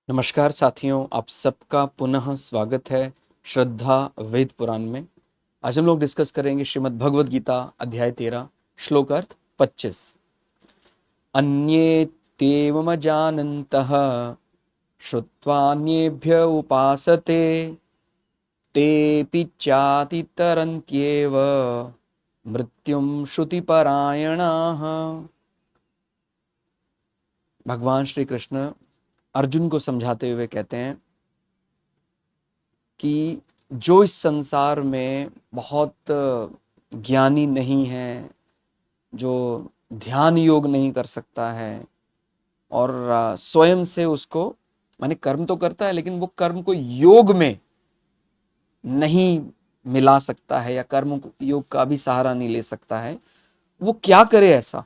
नमस्कार साथियों, आप सबका पुनः स्वागत है श्रद्धा वेद पुराण में। आज हम लोग डिस्कस करेंगे श्रीमद् भगवद गीता अध्याय 13 श्लोक अर्थ 25। अन्ये तेवमजानन्तः श्रुत्वान्येभ्य उपासते तेऽपि चातितरन्त्येव मृत्युं श्रुतिपरायणाः। भगवान श्री कृष्ण अर्जुन को समझाते हुए कहते हैं कि जो इस संसार में बहुत ज्ञानी नहीं है, जो ध्यान योग नहीं कर सकता है और स्वयं से उसको माने कर्म तो करता है लेकिन वो कर्म को योग में नहीं मिला सकता है या कर्म योग का भी सहारा नहीं ले सकता है, वो क्या करे। ऐसा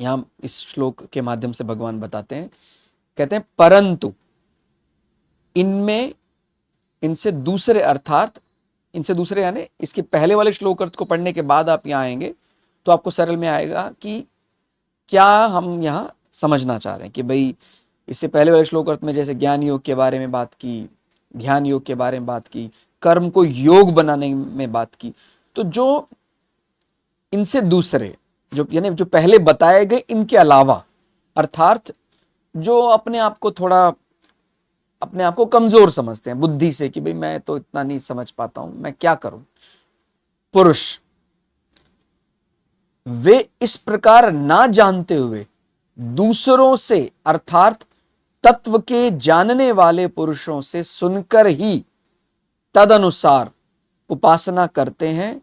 यहाँ इस श्लोक के माध्यम से भगवान बताते हैं। कहते हैं परंतु इनमें इनसे दूसरे अर्थात इनसे दूसरे यानी इसके पहले वाले श्लोक अर्थ को पढ़ने के बाद आप यहाँ आएंगे तो आपको सरल में आएगा कि क्या हम यहाँ समझना चाह रहे हैं। कि भाई इससे पहले वाले श्लोक अर्थ में जैसे ज्ञान योग के बारे में बात की, ध्यान योग के बारे में बात की, कर्म को योग बनाने में बात की, तो जो इनसे दूसरे जो यानी जो पहले बताए गए इनके अलावा अर्थात जो अपने आप को कमजोर समझते हैं बुद्धि से कि भाई मैं तो इतना नहीं समझ पाता हूं, मैं क्या करूं, पुरुष वे इस प्रकार ना जानते हुए दूसरों से अर्थात तत्व के जानने वाले पुरुषों से सुनकर ही तदनुसार उपासना करते हैं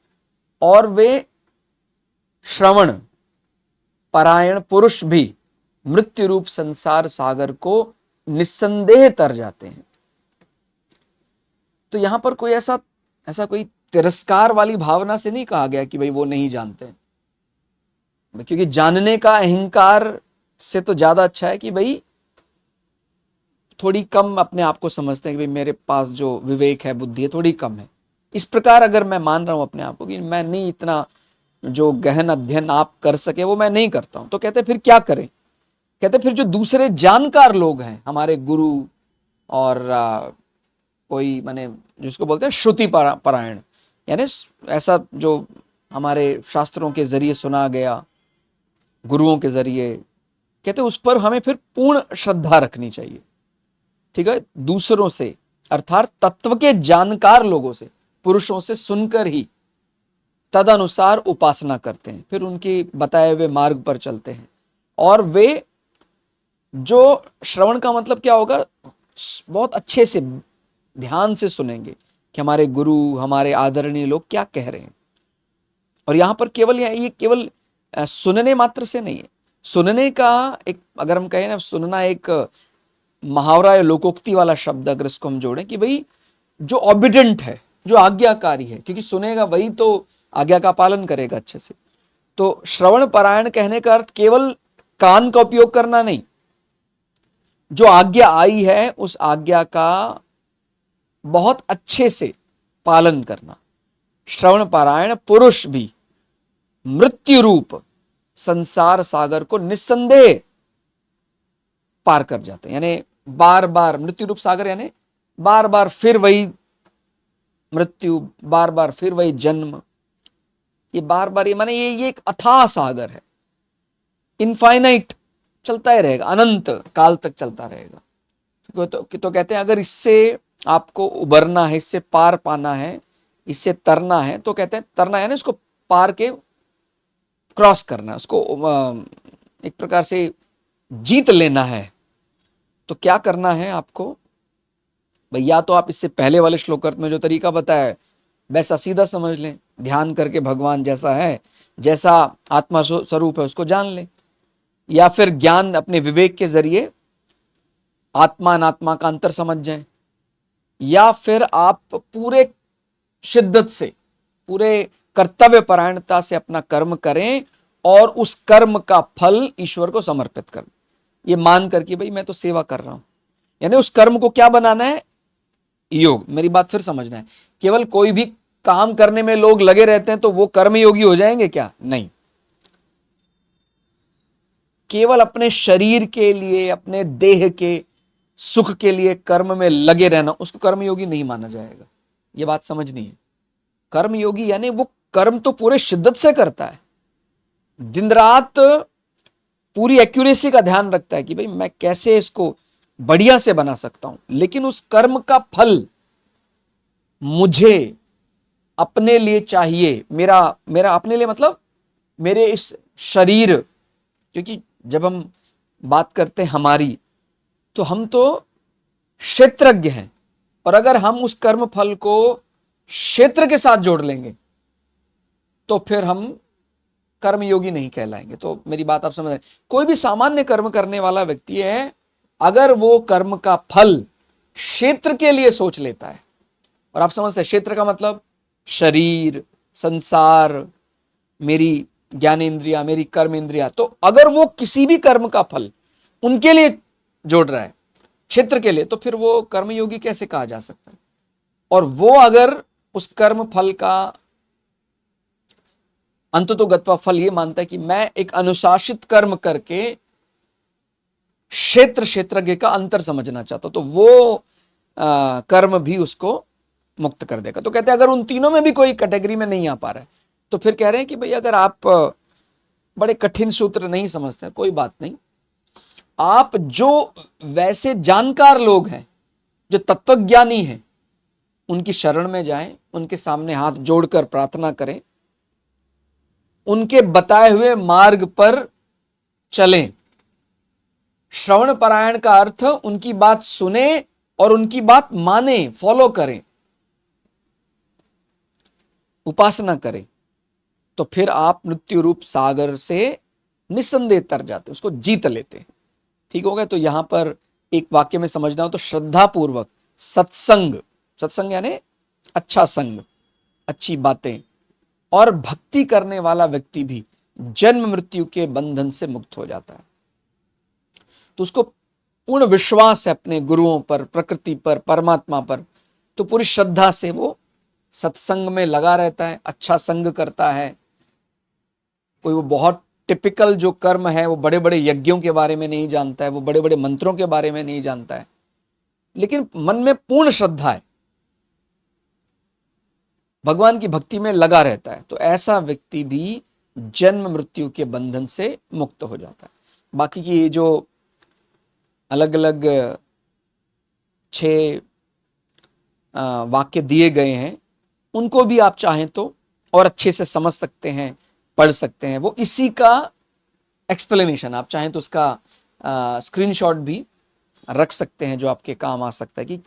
और वे श्रवण परायण पुरुष भी मृत्यु रूप संसार सागर को निस्संदेह तर जाते हैं। तो यहां पर कोई ऐसा कोई तिरस्कार वाली भावना से नहीं कहा गया कि भाई वो नहीं जानते, क्योंकि जानने का अहंकार से तो ज्यादा अच्छा है कि भाई थोड़ी कम अपने आप को समझते हैं कि भाई मेरे पास जो विवेक है, बुद्धि है, थोड़ी कम है। इस प्रकार अगर मैं मान रहा हूं अपने आप को कि मैं नहीं इतना जो गहन अध्ययन आप कर सके वो मैं नहीं करता हूं, तो कहते फिर क्या करें। कहते फिर जो दूसरे जानकार लोग हैं, हमारे गुरु और कोई माने जिसको बोलते हैं श्रुति परायण, यानी ऐसा जो हमारे शास्त्रों के जरिए सुना गया, गुरुओं के जरिए, कहते उस पर हमें फिर पूर्ण श्रद्धा रखनी चाहिए। ठीक है, दूसरों से अर्थात तत्व के जानकार लोगों से, पुरुषों से सुनकर ही तदनुसार उपासना करते हैं, फिर उनके बताए हुए मार्ग पर चलते हैं। और वे जो श्रवण का मतलब क्या होगा, बहुत अच्छे से ध्यान से सुनेंगे कि हमारे गुरु, हमारे आदरणीय लोग क्या कह रहे हैं। और यहां पर केवल ये केवल सुनने मात्र से नहीं है। सुनने का एक, अगर हम कहें ना, सुनना एक मुहावरा या लोकोक्ति वाला शब्द अगर इसको हम जोड़ें कि भाई जो ऑबिडेंट है, जो आज्ञाकारी है, क्योंकि सुनेगा वही तो आज्ञा का पालन करेगा अच्छे से। तो श्रवण परायण कहने का अर्थ केवल कान का उपयोग करना नहीं, जो आज्ञा आई है उस आज्ञा का बहुत अच्छे से पालन करना। श्रवण पारायण पुरुष भी मृत्यु रूप संसार सागर को निस्संदेह पार कर जाते हैं। यानी बार बार मृत्यु रूप सागर, यानी बार बार फिर वही मृत्यु, बार बार फिर वही जन्म, ये बार बार, ये माने ये एक अथाह सागर है, इनफाइनाइट, चलता ही रहेगा, अनंत काल तक चलता रहेगा। तो कहते हैं अगर इससे आपको उबरना है, इससे पार पाना है, इससे तरना है, तो कहते हैं तरना है ना, इसको पार के क्रॉस करना है, उसको एक प्रकार से जीत लेना है। तो क्या करना है आपको भैया, तो आप इससे पहले वाले श्लोक में जो तरीका बताया है वैसा सीधा समझ लें, ध्यान करके भगवान जैसा है, जैसा आत्मा स्वरूप है उसको जान लें, या फिर ज्ञान अपने विवेक के जरिए आत्मा अनात्मा का अंतर समझ जाएं, या फिर आप पूरे शिद्दत से, पूरे कर्तव्य परायणता से अपना कर्म करें और उस कर्म का फल ईश्वर को समर्पित करें, ये मान करके भाई मैं तो सेवा कर रहा हूं। यानी उस कर्म को क्या बनाना है, योग। मेरी बात फिर समझना है, केवल कोई भी काम करने में लोग लगे रहते हैं तो वो कर्म योगी हो जाएंगे क्या? नहीं। केवल अपने शरीर के लिए, अपने देह के सुख के लिए कर्म में लगे रहना, उसको कर्मयोगी नहीं माना जाएगा। ये बात समझनी है। कर्मयोगी यानी वो कर्म तो पूरे शिद्दत से करता है, दिन रात पूरी एक्यूरेसी का ध्यान रखता है कि भाई मैं कैसे इसको बढ़िया से बना सकता हूं, लेकिन उस कर्म का फल मुझे अपने लिए चाहिए। मेरा मेरा अपने लिए मतलब मेरे इस शरीर, क्योंकि जब हम बात करते हैं हमारी, तो हम तो क्षेत्रज्ञ हैं, और अगर हम उस कर्म फल को क्षेत्र के साथ जोड़ लेंगे तो फिर हम कर्मयोगी नहीं कहलाएंगे। तो मेरी बात आप समझ रहे हैं। कोई भी सामान्य कर्म करने वाला व्यक्ति है, अगर वो कर्म का फल क्षेत्र के लिए सोच लेता है, और आप समझते हैं क्षेत्र का मतलब शरीर, संसार, मेरी ज्ञानेंद्रिया, मेरी कर्म इंद्रिया, तो अगर वो किसी भी कर्म का फल उनके लिए जोड़ रहा है, क्षेत्र के लिए, तो फिर वो कर्मयोगी कैसे कहा जा सकता है। और वो अगर उस कर्म फल का अंततोगत्वा फल ये मानता है कि मैं एक अनुशासित कर्म करके क्षेत्रज्ञ का अंतर समझना चाहता हूं, तो वो कर्म भी उसको मुक्त कर देगा। तो कहते हैं अगर उन तीनों में भी कोई कैटेगरी में नहीं आ पा रहा है, तो फिर कह रहे हैं कि भाई अगर आप बड़े कठिन सूत्र नहीं समझते, कोई बात नहीं, आप जो वैसे जानकार लोग हैं, जो तत्वज्ञानी हैं, उनकी शरण में जाएं, उनके सामने हाथ जोड़कर प्रार्थना करें, उनके बताए हुए मार्ग पर चलें। श्रवण परायण का अर्थ उनकी बात सुने और उनकी बात माने, फॉलो करें, उपासना करें, तो फिर आप मृत्यु रूप सागर से निसंदेह तर जाते, उसको जीत लेते हैं। ठीक हो गया। तो यहां पर एक वाक्य में समझना हो तो श्रद्धा पूर्वक सत्संग, सत्संग यानी अच्छा संग, अच्छी बातें, और भक्ति करने वाला व्यक्ति भी जन्म मृत्यु के बंधन से मुक्त हो जाता है। तो उसको पूर्ण विश्वास है अपने गुरुओं पर, प्रकृति पर, परमात्मा पर, तो पूरी श्रद्धा से वो सत्संग में लगा रहता है, अच्छा संग करता है। कोई वो बहुत टिपिकल जो कर्म है, वो बड़े बड़े यज्ञों के बारे में नहीं जानता है, वो बड़े बड़े मंत्रों के बारे में नहीं जानता है, लेकिन मन में पूर्ण श्रद्धा है, भगवान की भक्ति में लगा रहता है, तो ऐसा व्यक्ति भी जन्म मृत्यु के बंधन से मुक्त हो जाता है। बाकी की ये जो अलग अलग 6 वाक्य दिए गए हैं, उनको भी आप चाहें तो और अच्छे से समझ सकते हैं, पढ़ सकते हैं। वो इसी का एक्सप्लेनेशन, आप चाहें तो उसका स्क्रीनशॉट भी रख सकते हैं, जो आपके काम आ सकता है कि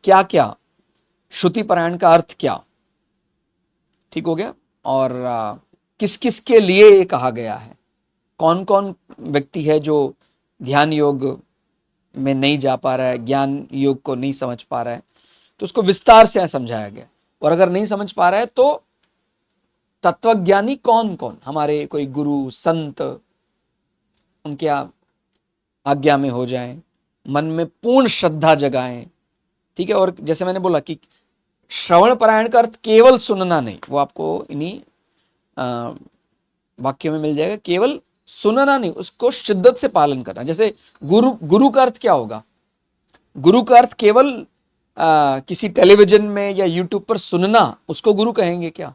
क्या क्या श्रुति पारायण का अर्थ क्या। ठीक हो गया। और किस किस के लिए ये कहा गया है, कौन कौन व्यक्ति है जो ध्यान योग में नहीं जा पा रहा है, ज्ञान योग को नहीं समझ पा रहा है, तो उसको विस्तार से समझाया गया। और अगर नहीं समझ पा रहा है तो तत्वज्ञानी कौन कौन, हमारे कोई गुरु संत, उनके आज्ञा में हो जाएं, मन में पूर्ण श्रद्धा जगाएं। ठीक है। और जैसे मैंने बोला कि श्रवण पारायण का अर्थ केवल सुनना नहीं, वो आपको इन्हीं वाक्य में मिल जाएगा। केवल सुनना नहीं, उसको शिद्दत से पालन करना। जैसे गुरु का अर्थ क्या होगा? गुरु का अर्थ केवल किसी टेलीविजन में या यूट्यूब पर सुनना, उसको गुरु कहेंगे क्या?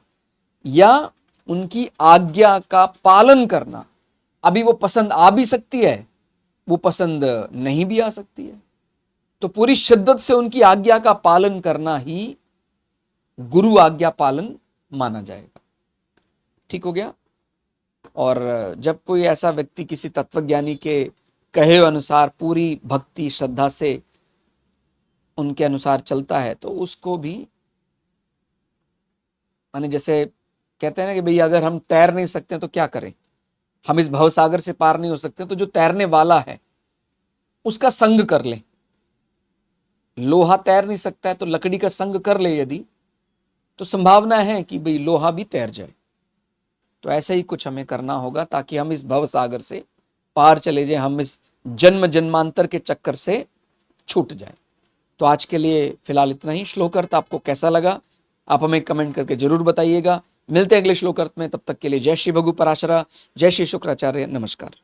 या उनकी आज्ञा का पालन करना। अभी वो पसंद आ भी सकती है, वो पसंद नहीं भी आ सकती है, तो पूरी शिद्दत से उनकी आज्ञा का पालन करना ही गुरु आज्ञा पालन माना जाएगा। ठीक हो गया। और जब कोई ऐसा व्यक्ति किसी तत्वज्ञानी के कहे अनुसार पूरी भक्ति श्रद्धा से उनके अनुसार चलता है, तो उसको भी, माने जैसे कहते हैं ना कि भाई अगर हम तैर नहीं सकते तो क्या करें, हम इस भवसागर से पार नहीं हो सकते, तो जो तैरने वाला है उसका संग कर ले। लोहा तैर नहीं सकता है तो लकड़ी का संग कर ले यदि, तो संभावना है कि भाई लोहा भी तैर जाए। तो ऐसा ही कुछ हमें करना होगा ताकि हम इस भवसागर से पार चले जाएं, हम इस जन्म जन्मांतर के चक्कर से छूट जाएं। तो आज के लिए फिलहाल इतना ही। श्लोकार्थ आपको कैसा लगा आप हमें कमेंट करके जरूर बताइएगा। मिलते हैं अगले श्लोकार्थ में, तब तक के लिए जय श्री भगु पराशरा, जय श्री शुक्राचार्य, नमस्कार।